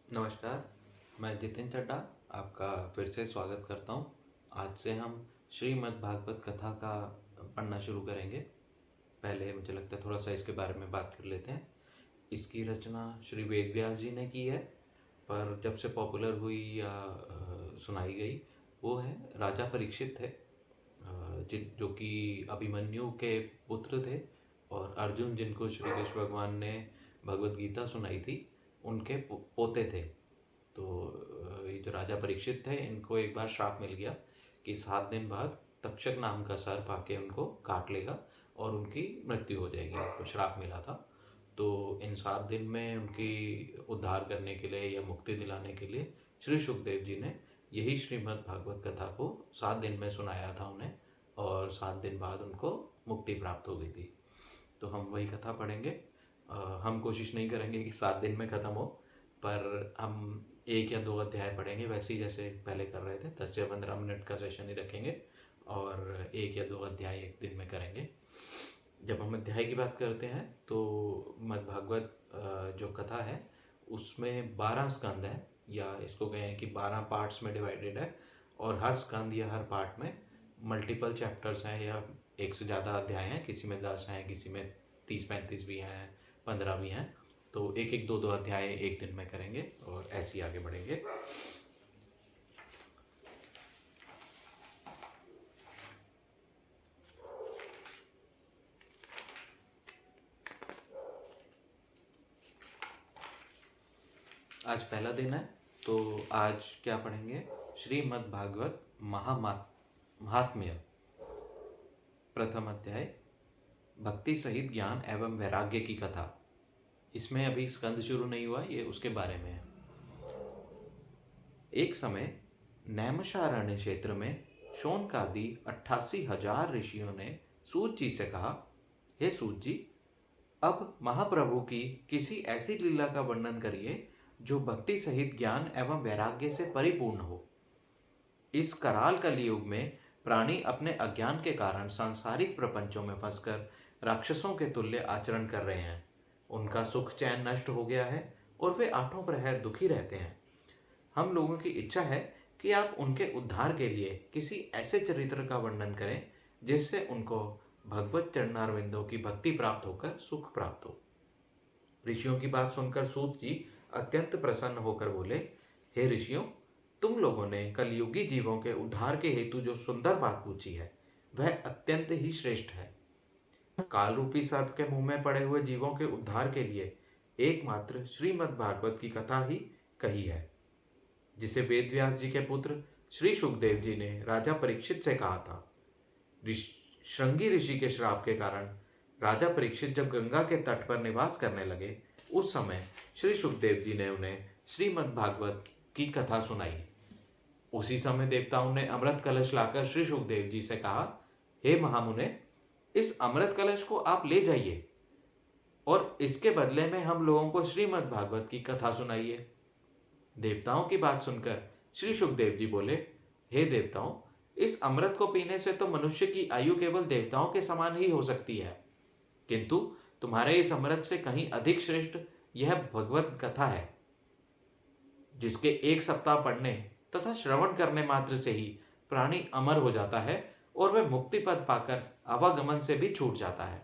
नमस्कार, मैं जितिन चड्ढा आपका फिर से स्वागत करता हूँ। आज से हम श्रीमद् भागवत कथा का पढ़ना शुरू करेंगे। पहले मुझे लगता है थोड़ा सा इसके बारे में बात कर लेते हैं। इसकी रचना श्री वेद व्यास जी ने की है, पर जब से पॉपुलर हुई या सुनाई गई वो है राजा परीक्षित थे, जो कि अभिमन्यु के पुत्र थे, और अर्जुन जिनको श्री कृष्ण भगवान ने भगवत गीता सुनाई थी उनके पोते थे। तो ये जो राजा परीक्षित थे इनको एक बार श्राप मिल गया कि 7 दिन बाद तक्षक नाम का सर्प आके उनको काट लेगा और उनकी मृत्यु हो जाएगी। उनको श्राप मिला था। तो इन 7 दिन में उनकी उद्धार करने के लिए या मुक्ति दिलाने के लिए श्री सुखदेव जी ने यही श्रीमद् भागवत कथा को 7 दिन में सुनाया था उन्हें, और 7 दिन बाद उनको मुक्ति प्राप्त हो गई थी। तो हम वही कथा पढ़ेंगे। हम कोशिश नहीं करेंगे कि 7 दिन में ख़त्म हो, पर हम 1 या 2 अध्याय पढ़ेंगे, वैसे ही जैसे पहले कर रहे थे। 10 या 15 मिनट का सेशन ही रखेंगे और 1 या 2 अध्याय एक दिन में करेंगे। जब हम अध्याय की बात करते हैं तो मद्भागवत जो कथा है उसमें 12 स्कंद है, या इसको कहें कि 12 पार्ट्स में डिवाइडेड है, और हर स्कंद या हर पार्ट में मल्टीपल चैप्टर्स हैं या एक से ज़्यादा अध्याय हैं। किसी में 10 हैं, किसी में 30-35 भी हैं, 15 भी हैं। तो एक एक 2-2 अध्याय एक दिन में करेंगे और ऐसे ही आगे बढ़ेंगे। आज पहला दिन है, तो आज क्या पढ़ेंगे? श्रीमद् भागवत महात्म्य, प्रथम अध्याय, भक्ति सहित ज्ञान एवं वैराग्य की कथा। इसमें अभी स्कंद शुरू नहीं हुआ, ये उसके बारे में है। एक समय नैमिषारण्य क्षेत्र में शौनकादि 88,000 ऋषियों ने सूत जी से कहा, हे सूत जी, अब महाप्रभु की किसी ऐसी लीला का वर्णन करिए जो भक्ति सहित ज्ञान एवं वैराग्य से परिपूर्ण हो। इस कराल कलियुग में प्राणी अपने अज्ञान के कारण सांसारिक प्रपंचों में फंसकर राक्षसों के तुल्य आचरण कर रहे हैं। उनका सुख चैन नष्ट हो गया है और वे आठों प्रहर दुखी रहते हैं। हम लोगों की इच्छा है कि आप उनके उद्धार के लिए किसी ऐसे चरित्र का वर्णन करें जिससे उनको भगवत चरणारविंदों की भक्ति प्राप्त होकर सुख प्राप्त हो। ऋषियों की बात सुनकर सूत जी अत्यंत प्रसन्न होकर बोले, हे ऋषियों, तुम लोगों ने कलयुगी जीवों के उद्धार के हेतु जो सुंदर बात पूछी है वह अत्यंत ही श्रेष्ठ है। काल रूपी सर्प के मुंह में पड़े हुए जीवों के उद्धार के लिए एकमात्र श्रीमद् भागवत की कथा ही कही है, जिसे वेद व्यास जी के पुत्र श्री सुखदेव जी ने राजा परीक्षित से कहा था। श्रृंगी ऋषि के श्राप के कारण राजा परीक्षित जब गंगा के तट पर निवास करने लगे, उस समय श्री सुखदेव जी ने उन्हें श्रीमद् भागवत की कथा सुनाई। उसी समय देवताओं ने अमृत कलश लाकर श्री सुखदेव जी से कहा, हे महामुने, इस अमृत कलश को आप ले जाइए और इसके बदले में हम लोगों को श्रीमद् भागवत की कथा सुनाइए। देवताओं की बात सुनकर श्री सुखदेव जी बोले, हे देवताओं, इस अमृत को पीने से तो मनुष्य की आयु केवल देवताओं के समान ही हो सकती है, किंतु तुम्हारे इस अमृत से कहीं अधिक श्रेष्ठ यह भगवत कथा है, जिसके 1 सप्ताह पढ़ने तथा श्रवण करने मात्र से ही प्राणी अमर हो जाता है और वह मुक्ति पद पाकर आवागमन से भी छूट जाता है।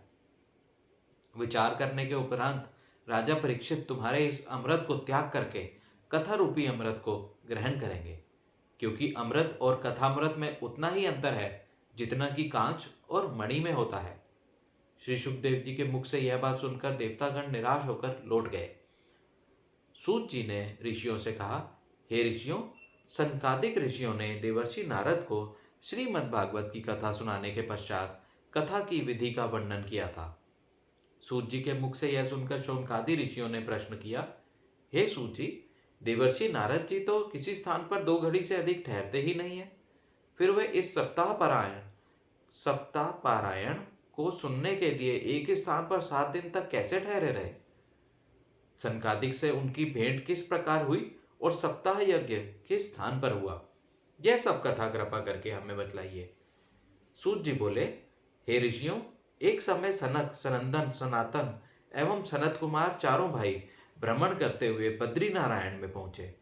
विचार करने के उपरांत राजा परीक्षित तुम्हारे इस अमृत को त्याग करके कथा रूपी अमृत को ग्रहण करेंगे, क्योंकि अमृत और कथामृत में उतना ही अंतर है जितना कि कांच और मणि में होता है। श्री सुखदेव जी के मुख से यह बात सुनकर देवतागण निराश होकर लौट गए। सूत जी ने ऋषियों से कहा, हे ऋषियों, सनकादिक ऋषियों ने देवर्षि नारद को श्रीमद् भागवत की कथा सुनाने के पश्चात कथा की विधि का वर्णन किया था। सूत जी के मुख से यह सुनकर शौनकादि ऋषियों ने प्रश्न किया, हे सूत जी, देवर्षि नारद जी तो किसी स्थान पर 2 घड़ी से अधिक ठहरते ही नहीं है, फिर वे इस सप्ताह पारायण को सुनने के लिए एक ही स्थान पर 7 दिन तक कैसे ठहरे रहे? सनकादिक से उनकी भेंट किस प्रकार हुई और सप्ताह यज्ञ किस स्थान पर हुआ? यह सब कथा कृपा करके हमें बतलाइए। सूत जी बोले, हे ऋषियों, एक समय सनक, सनंदन, सनातन एवं सनत कुमार चारों भाई भ्रमण करते हुए बद्री नारायण में पहुंचे।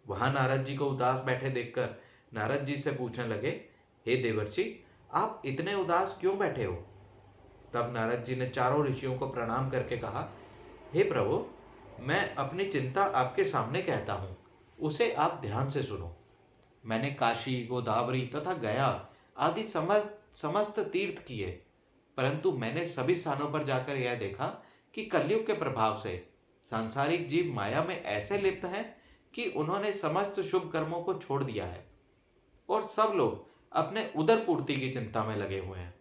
वहां नारद जी को उदास बैठे देखकर नारद जी से पूछने लगे, हे देवर्षि, आप इतने उदास क्यों बैठे हो? तब नारद जी ने चारों ऋषियों को प्रणाम करके कहा, हे प्रभु, मैं अपनी चिंता आपके सामने कहता हूं, उसे आप ध्यान से सुनो। मैंने काशी, गोदावरी तथा गया आदि समस्त तीर्थ किए, परंतु मैंने सभी स्थानों पर जाकर यह देखा कि कलयुग के प्रभाव से सांसारिक जीव माया में ऐसे लिप्त हैं कि उन्होंने समस्त शुभ कर्मों को छोड़ दिया है और सब लोग अपने उदर पूर्ति की चिंता में लगे हुए हैं।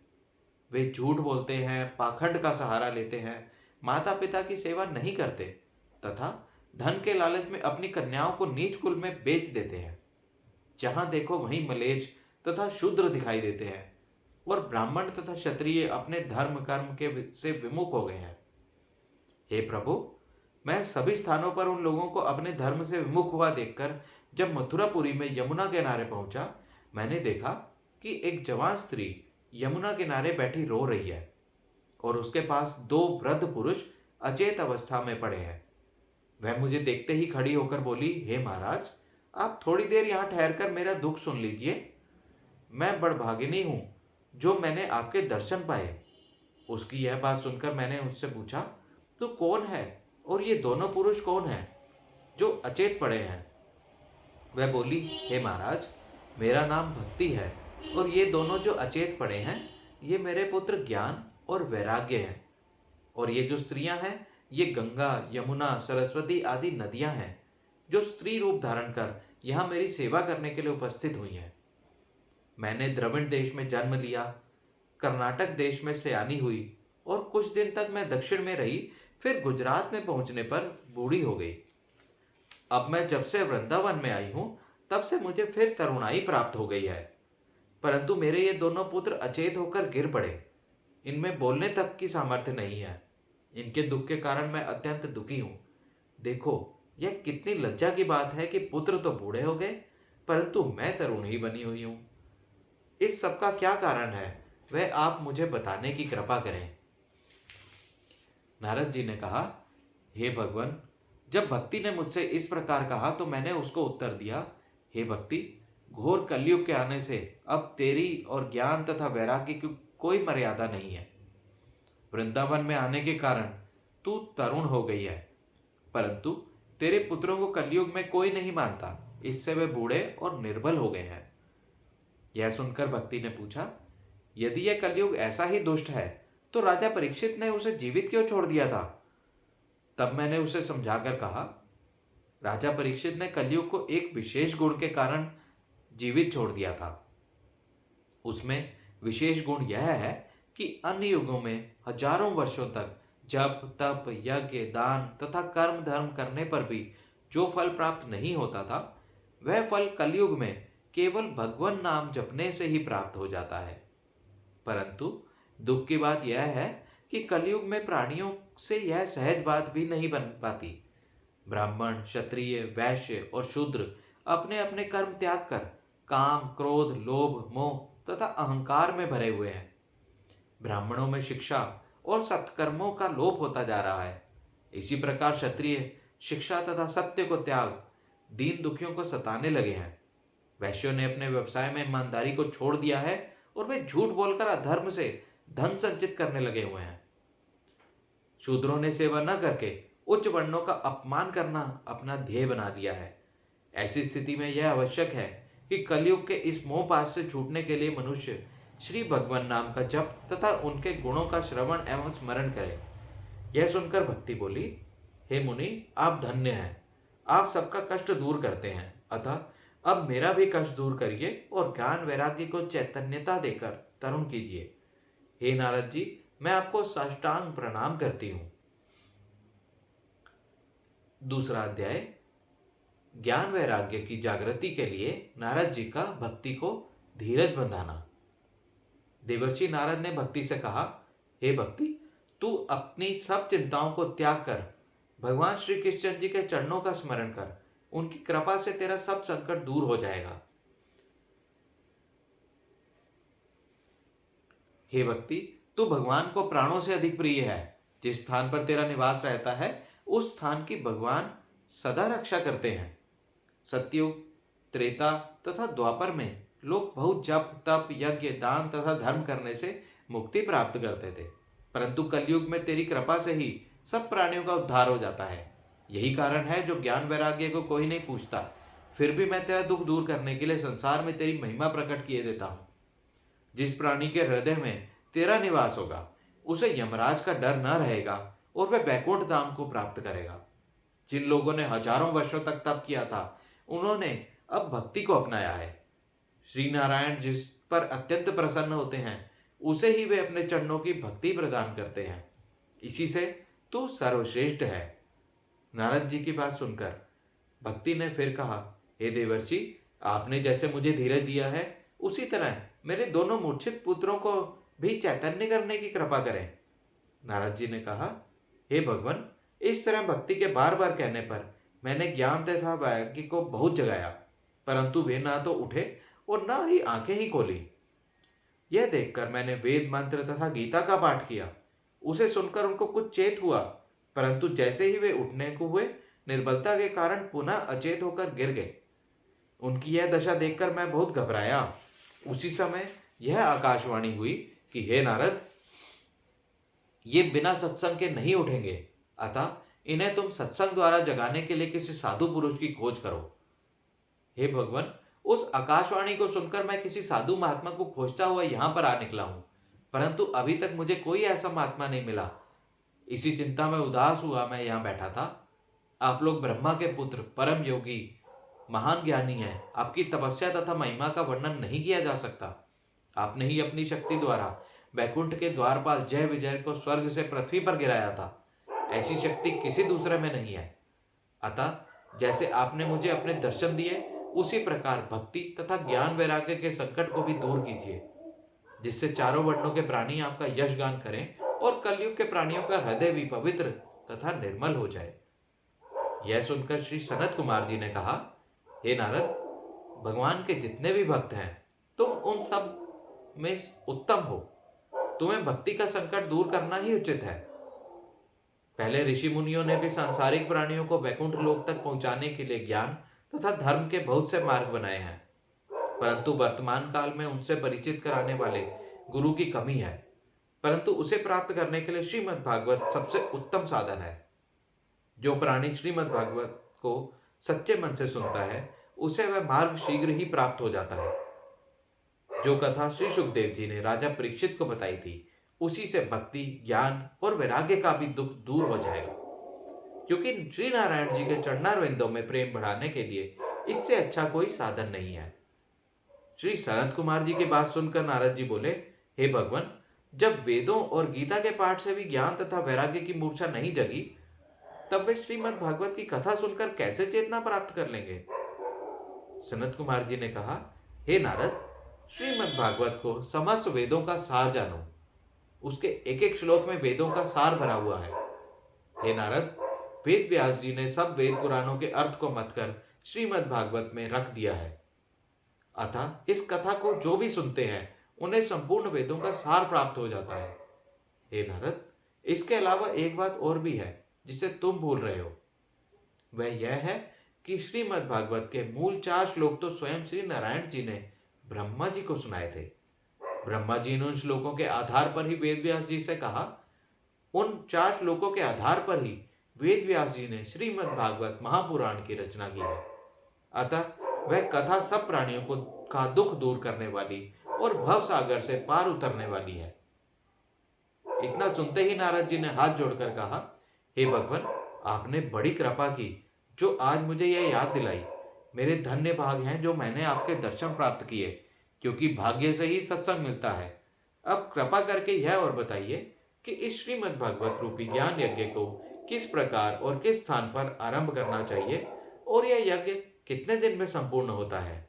वे झूठ बोलते हैं, पाखंड का सहारा लेते हैं, माता पिता की सेवा नहीं करते तथा धन के लालच में अपनी कन्याओं को नीच कुल में बेच देते हैं। जहां देखो वहीं मलेच्छ तथा शूद्र दिखाई देते हैं और ब्राह्मण तथा क्षत्रिय अपने धर्म कर्म के से विमुख हो गए हैं। हे प्रभु, मैं सभी स्थानों पर उन लोगों को अपने धर्म से विमुख हुआ देखकर जब मथुरापुरी में यमुना किनारे पहुंचा, मैंने देखा कि एक जवान स्त्री यमुना किनारे बैठी रो रही है और उसके पास दो वृद्ध पुरुष अचेत अवस्था में पड़े हैं। वह मुझे देखते ही खड़ी होकर बोली, हे महाराज, आप थोड़ी देर यहाँ ठहरकर मेरा दुख सुन लीजिए। मैं बड़भागिनी हूँ जो मैंने आपके दर्शन पाए। उसकी यह बात सुनकर मैंने उससे पूछा, तू कौन है और ये दोनों पुरुष कौन हैं जो अचेत पड़े हैं? वह बोली, हे महाराज, मेरा नाम भक्ति है और ये दोनों जो अचेत पड़े हैं ये मेरे पुत्र ज्ञान और वैराग्य हैं। और ये जो स्त्रियां हैं ये गंगा, यमुना, सरस्वती आदि नदियां हैं जो स्त्री रूप धारण कर यहाँ मेरी सेवा करने के लिए उपस्थित हुई हैं। मैंने द्रविड़ देश में जन्म लिया, कर्नाटक देश में सयानी हुई और कुछ दिन तक मैं दक्षिण में रही, फिर गुजरात में पहुंचने पर बूढ़ी हो गई। अब मैं जब से वृंदावन में आई हूं तब से मुझे फिर तरुणाई प्राप्त हो गई है, परंतु मेरे ये दोनों पुत्र अचेत होकर गिर पड़े। इनमें बोलने तक की सामर्थ्य नहीं है। इनके दुख के कारण मैं अत्यंत दुखी हूं। देखो, यह कितनी लज्जा की बात है कि पुत्र तो बूढ़े हो गए परंतु मैं तरुण ही बनी हुई हूं। इस सब का क्या कारण है वह आप मुझे बताने की कृपा करें। नारद जी ने कहा, हे भगवान, जब भक्ति ने मुझसे इस प्रकार कहा तो मैंने उसको उत्तर दिया, हे भक्ति, घोर कलयुग के आने से अब तेरी और ज्ञान तथा वैराग्य की कोई मर्यादा नहीं है। वृंदावन में आने के कारण तू तरुण हो गई है, परंतु तेरे पुत्रों को कलयुग में कोई नहीं मानता, इससे वे बूढ़े और निर्बल हो गए हैं। यह सुनकर भक्ति ने पूछा, यदि यह कलयुग ऐसा ही दुष्ट है तो राजा परीक्षित ने उसे जीवित क्यों छोड़ दिया था? तब मैंने उसे समझाकर कहा, राजा परीक्षित ने कलयुग को एक विशेष गुण के कारण जीवित छोड़ दिया था। उसमें विशेष गुण यह है कि अन्य युगों में हजारों वर्षों तक जप, तप, यज्ञ, दान तथा कर्म धर्म करने पर भी जो फल प्राप्त नहीं होता था, वह फल कलयुग में केवल भगवान नाम जपने से ही प्राप्त हो जाता है। परंतु दुख की बात यह है कि कलयुग में प्राणियों से यह सहज बात भी नहीं बन पाती। ब्राह्मण, क्षत्रिय, वैश्य और शूद्र अपने अपने कर्म त्याग कर काम, क्रोध, लोभ, मोह तथा अहंकार में भरे हुए हैं। ब्राह्मणों में शिक्षा और सत्कर्मों का लोप होता जा रहा है। इसी प्रकार क्षत्रिय शिक्षा तथा सत्य को त्याग दीन दुखियों को सताने लगे हैं। वैश्यों ने अपने व्यवसाय में ईमानदारी को छोड़ दिया है और वे झूठ बोलकर अधर्म से धन संचित करने लगे हुए हैं। शूद्रों ने सेवा न करके उच्च वर्णों का अपमान करना अपना ध्येय बना लिया है। ऐसी स्थिति में यह आवश्यक है कि कलयुग के इस मोहपाश से छूटने के लिए मनुष्य श्री भगवान नाम का जप तथा उनके गुणों का श्रवण एवं स्मरण करे। यह सुनकर भक्ति बोली, हे मुनि, आप धन्य हैं, आप सबका कष्ट दूर करते हैं, अतः अब मेरा भी कष्ट दूर करिए और ज्ञान वैराग्य को चैतन्यता देकर तरुण कीजिए। हे नारद जी, मैं आपको साष्टांग प्रणाम करती हूं। दूसरा अध्याय, ज्ञान वैराग्य की जागृति के लिए नारद जी का भक्ति को धीरज बंधाना। देवर्षि नारद ने भक्ति से कहा, हे भक्ति, तू अपनी सब चिंताओं को त्याग कर भगवान श्री कृष्ण जी के चरणों का स्मरण कर, उनकी कृपा से तेरा सब संकट दूर हो जाएगा। हे भक्ति, तू भगवान को प्राणों से अधिक प्रिय है। जिस स्थान पर तेरा निवास रहता है उस स्थान की भगवान सदा रक्षा करते हैं। सतयुग, त्रेता तथा द्वापर में लोग बहुत जप तप यज्ञ दान तथा धर्म करने से मुक्ति प्राप्त करते थे, परंतु कलयुग में तेरी कृपा से ही सब प्राणियों का उद्धार हो जाता है। यही कारण है जो ज्ञान वैराग्य को कोई नहीं पूछता, फिर भी मैं तेरा दुख दूर करने के लिए संसार में तेरी महिमा प्रकट किए देता हूँ। जिस प्राणी के हृदय में तेरा निवास होगा उसे यमराज का डर न रहेगा और वह बैकुंठ धाम को प्राप्त करेगा। जिन लोगों ने हजारों वर्षों तक तप किया था उन्होंने अब भक्ति को अपनाया है। श्री नारायण जिस पर अत्यंत प्रसन्न होते हैं उसे ही वे अपने चरणों की भक्ति प्रदान करते हैं। इसी से तू सर्वश्रेष्ठ है। नारद जी की बात सुनकर भक्ति ने फिर कहा, हे देवर्षि, आपने जैसे मुझे धीरज दिया है उसी तरह मेरे दोनों मूर्छित पुत्रों को भी चैतन्य करने की कृपा करें। नारद जी ने कहा, हे भगवान, इस तरह भक्ति के बार बार कहने पर मैंने ज्ञान तथा वैराग्य को बहुत जगाया, परंतु वे ना तो उठे और ना ही आंखें ही खोली। यह देखकर मैंने वेद मंत्र तथा गीता का पाठ किया। उसे सुनकर उनको कुछ चेत हुआ, परंतु जैसे ही वे उठने को हुए निर्बलता के कारण पुनः अचेत होकर गिर गए। उनकी यह दशा देखकर मैं बहुत घबराया। उसी समय यह आकाशवाणी हुई कि हे नारद, ये बिना सत्संग के नहीं उठेंगे, अतः इन्हें तुम सत्संग द्वारा जगाने के लिए किसी साधु पुरुष की खोज करो। हे भगवान, उस आकाशवाणी को सुनकर मैं किसी साधु महात्मा को खोजता हुआ यहां पर आ निकला हूं, परंतु अभी तक मुझे कोई ऐसा महात्मा नहीं मिला। इसी चिंता में उदास हुआ मैं यहां बैठा था। आप लोग ब्रह्मा के पुत्र, परम योगी, महान ज्ञानी हैं। आपकी तपस्या तथा महिमा का वर्णन नहीं किया जा सकता। आपने ही अपनी शक्ति द्वारा बैकुंठ के द्वारपाल जय विजय को स्वर्ग से पृथ्वी पर गिराया था। ऐसी शक्ति किसी दूसरे में नहीं है। अतः जैसे आपने मुझे अपने दर्शन दिए, उसी प्रकार भक्ति तथा ज्ञान वैराग्य के संकट को भी दूर कीजिए, जिससे चारों वर्णों के प्राणी आपका यश गान करें और कलयुग के प्राणियों का हृदय भी पवित्र तथा निर्मल हो जाए। यह सुनकर श्री सनत कुमार जी ने कहा, हे नारद, भगवान के जितने भी भक्त हैं तुम उन सब में उत्तम हो। तुम्हें भक्ति का संकट दूर करना ही उचित है। पहले ऋषि मुनियों ने भी सांसारिक प्राणियों को वैकुंठ लोक तक पहुंचाने के लिए ज्ञान तथा धर्म के बहुत से मार्ग बनाए हैं, परंतु वर्तमान काल में उनसे परिचित कराने वाले गुरु की कमी है। परंतु उसे प्राप्त करने के लिए श्रीमद् भागवत सबसे उत्तम साधन है। जो प्राणी श्रीमद् भागवत को सच्चे मन से सुनता है उसे वह मार्ग शीघ्र ही प्राप्त हो जाता है। जो कथा श्री सुखदेव जी ने राजा परीक्षित को बताई थी, उसी से भक्ति, ज्ञान और वैराग्य का भी दुख दूर हो जाएगा, क्योंकि श्री नारायण जी के चरणारविंदों में प्रेम बढ़ाने के लिए इससे अच्छा कोई साधन नहीं है। श्री सनत कुमार जी की बात सुनकर नारद जी बोले, हे भगवान, जब वेदों और गीता के पाठ से भी ज्ञान तथा वैराग्य की मूर्छा नहीं जगी, तब वे श्रीमद् भागवत की कथा सुनकर कैसे चेतना प्राप्त कर लेंगे। सनत कुमार जी ने कहा, हे नारद, श्रीमद् भागवत को समस्त वेदों का सार जानो। उसके एक एक श्लोक में वेदों का सार भरा हुआ है। हे नारद, वेद व्यास जी ने सब वेद पुराणों के अर्थ को मत कर श्रीमद् भागवत में रख दिया है। अतः इस कथा को जो भी सुनते हैं उन्हें संपूर्ण वेदों का सार प्राप्त हो जाता है। हे नारद, इसके अलावा एक बात और भी है जिसे तुम भूल रहे हो। वह यह है कि श्रीमद् भागवत के मूल 4 श्लोक तो स्वयं श्री नारायण जी ने ब्रह्मा जी को सुनाए थे। ब्रह्मा जी ने उन श्लोकों के आधार पर ही वेद व्यास जी से कहा। उन 4 श्लोकों के आधार पर ही वेद व्यास जी ने श्रीमद् भागवत महापुराण की रचना की है। अतः वह कथा सब प्राणियों को का दुख दूर करने वाली और भव सागर से पार उतरने वाली है। इतना सुनते ही नारद जी ने हाथ जोड़कर कहा, हे भगवान, आपने बड़ी कृपा की जो आज मुझे यह याद दिलाई। मेरे धन्य भाग हैं जो मैंने आपके दर्शन प्राप्त किए, क्योंकि भाग्य से ही सत्संग मिलता है। अब कृपा करके यह और बताइए कि इस श्रीमद् भागवत रूपी ज्ञान यज्ञ को किस प्रकार और किस स्थान पर आरंभ करना चाहिए और यह यज्ञ कितने दिन में संपूर्ण होता है।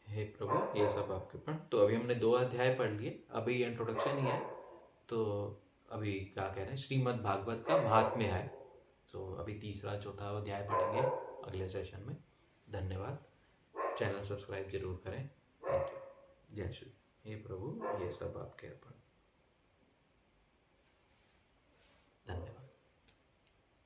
हे प्रभु, ये सब आपके ऊपर। तो अभी हमने 2 अध्याय पढ़ लिए, अभी इंट्रोडक्शन ही है। तो अभी क्या कह रहे हैं, श्रीमद् भागवत का महात्म्य है। तो अभी तीसरा चौथा अध्याय पढ़ेंगे अगले सेशन में। धन्यवाद। चैनल सब्सक्राइब जरूर करें। Thank you. जय श्री। हे प्रभु, ये सब आपके अर्पण।